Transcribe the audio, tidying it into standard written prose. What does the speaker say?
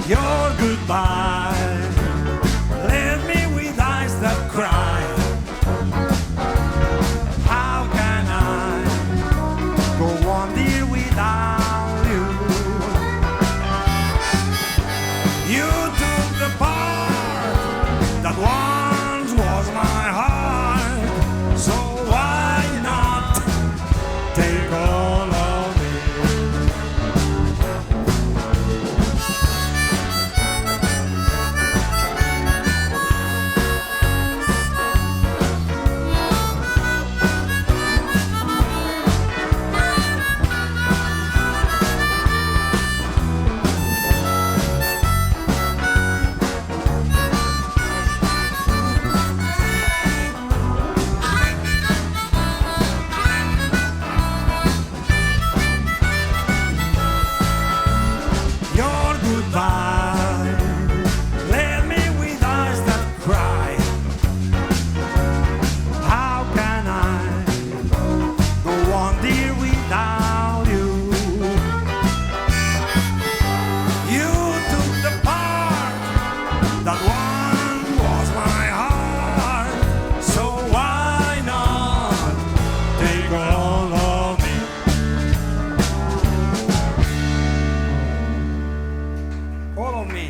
Your goodbye left me with eyes that cry. How can I go on, dear, without you? You took the part that once was my heart, so why not take all of it? Goodbye left me with eyes that cry. How can I go on, dear, without you? You took the part that once was my heart, so why not take all of me? All of me.